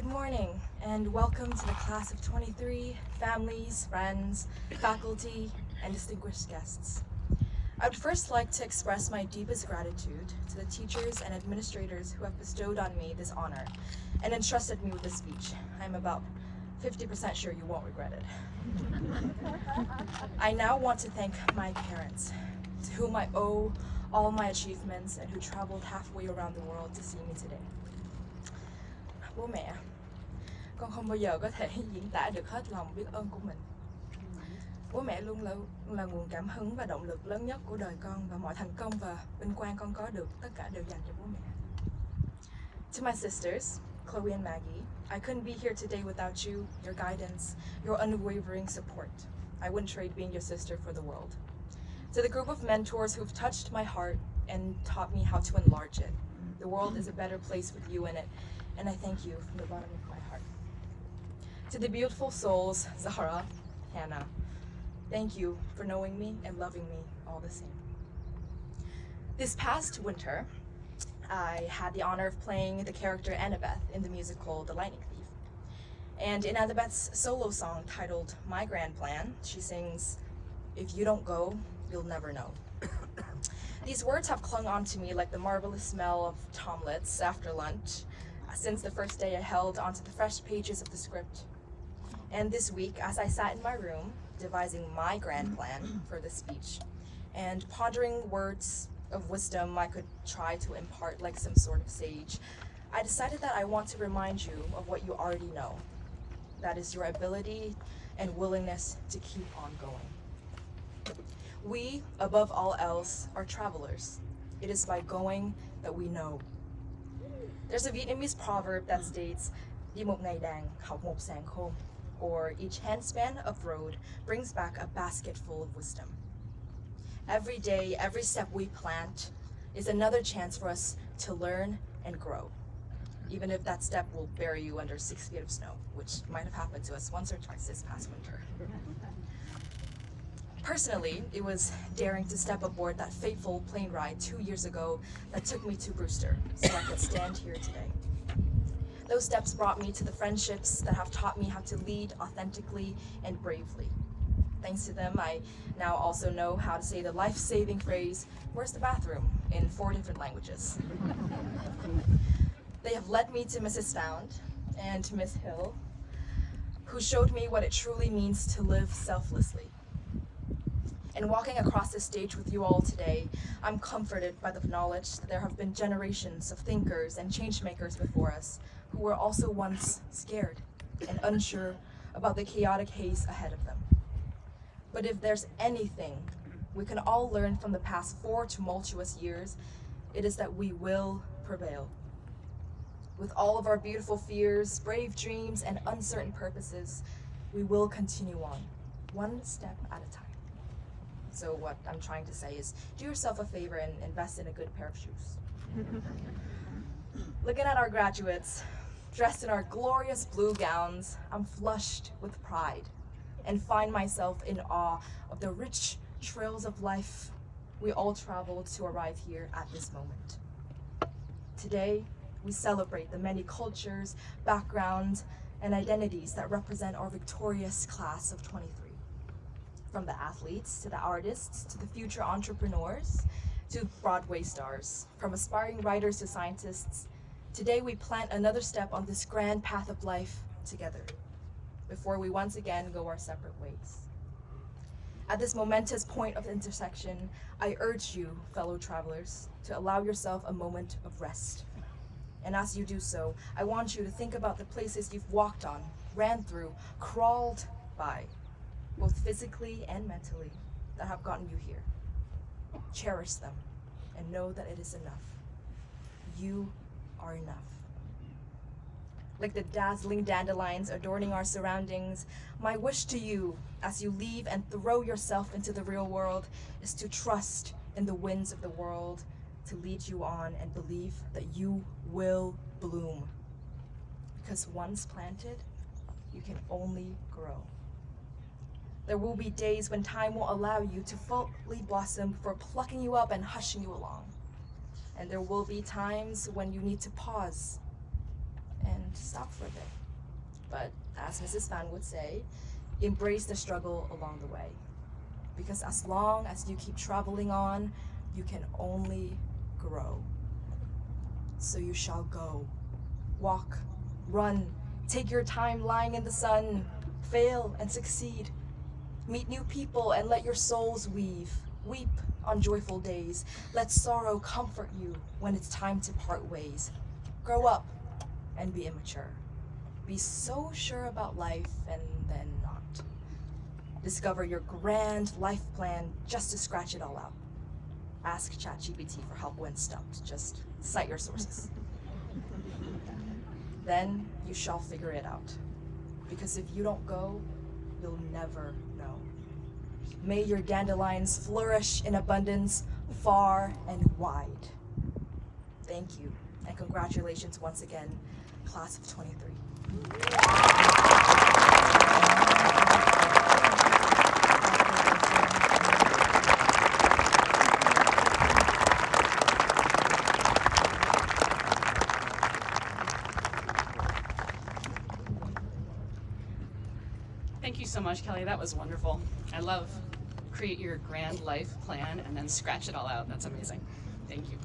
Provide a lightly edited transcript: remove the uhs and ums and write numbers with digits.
Good morning, and welcome to the class of 23, families, friends, faculty, and distinguished guests. I would first like to express my deepest gratitude to the teachers and administrators who have bestowed on me this honor and entrusted me with this speech. I'm about 50% sure you won't regret it. I now want to thank my parents, to whom I owe all my achievements and who traveled halfway around the world to see me today. Bố mẹ, con không bao giờ có thể diễn tả được hết lòng biết ơn của mình. Bố mẹ luôn là nguồn cảm hứng và động lực lớn nhất của đời con, và mọi thành công và vinh quang con có được tất cả đều dành cho bố mẹ. To my sisters, Chloe and Maggie, I couldn't be here today without you, your guidance, your unwavering support. I wouldn't trade being your sister for the world. To the group of mentors who've touched my heart and taught me how to enlarge it. The world is a better place with you in it, and I thank you from the bottom of my heart. To the beautiful souls, Zahra, Hannah, thank you for knowing me and loving me all the same. This past winter, I had the honor of playing the character Annabeth in the musical The Lightning Thief. And in Annabeth's solo song titled My Grand Plan, she sings, "If you don't go, you'll never know." These words have clung on to me like the marvelous smell of tomlets after lunch since the first day I held onto the fresh pages of the script. And this week, as I sat in my room, devising my grand plan for this speech, and pondering words of wisdom I could try to impart like some sort of sage, I decided that I want to remind you of what you already know. That is your ability and willingness to keep on going. We, above all else, are travelers. It is by going that we know. There's a Vietnamese proverb that states, "Đi một ngày đàng, học một sàng khôn," or each handspan of road brings back a basket full of wisdom. Every day, every step we plant is another chance for us to learn and grow, even if that step will bury you under 6 feet of snow, which might have happened to us once or twice this past winter. Personally, it was daring to step aboard that fateful plane ride 2 years ago that took me to Brewster so I could stand here today. Those steps brought me to the friendships that have taught me how to lead authentically and bravely. Thanks to them, I now also know how to say the life-saving phrase, "Where's the bathroom?" in 4 different languages. They have led me to Mrs. Found and to Miss Hill, who showed me what it truly means to live selflessly. And walking across the stage with you all today, I'm comforted by the knowledge that there have been generations of thinkers and changemakers before us who were also once scared and unsure about the chaotic haze ahead of them. But if there's anything we can all learn from the past 4 tumultuous years, it is that we will prevail. With all of our beautiful fears, brave dreams, and uncertain purposes, we will continue on, one step at a time. So what I'm trying to say is, do yourself a favor and invest in a good pair of shoes. Looking at our graduates, dressed in our glorious blue gowns, I'm flushed with pride and find myself in awe of the rich trails of life we all traveled to arrive here at this moment. Today, we celebrate the many cultures, backgrounds, and identities that represent our victorious class of 23. From the athletes, to the artists, to the future entrepreneurs, to Broadway stars, from aspiring writers to scientists, today we plant another step on this grand path of life together, before we once again go our separate ways. At this momentous point of intersection, I urge you, fellow travelers, to allow yourself a moment of rest. And as you do so, I want you to think about the places you've walked on, ran through, crawled by, both physically and mentally, that have gotten you here. Cherish them and know that it is enough. You are enough. Like the dazzling dandelions adorning our surroundings, my wish to you as you leave and throw yourself into the real world is to trust in the winds of the world to lead you on and believe that you will bloom. Because once planted, you can only grow. There will be days when time will allow you to fully blossom before plucking you up and hushing you along. And there will be times when you need to pause and stop for a bit. But as Mrs. Fan would say, embrace the struggle along the way. Because as long as you keep traveling on, you can only grow. So you shall go. Walk, run, take your time lying in the sun, fail and succeed. Meet new people and let your souls weave. Weep on joyful days. Let sorrow comfort you when it's time to part ways. Grow up and be immature. Be so sure about life and then not. Discover your grand life plan just to scratch it all out. Ask ChatGPT for help when stumped. Just cite your sources. Then you shall figure it out. Because if you don't go, you'll never know. May your dandelions flourish in abundance far and wide. Thank you, and congratulations once again, class of 23. Thank you so much, Kelly. That was wonderful. I love create your grand life plan and then scratch it all out. That's amazing. Thank you.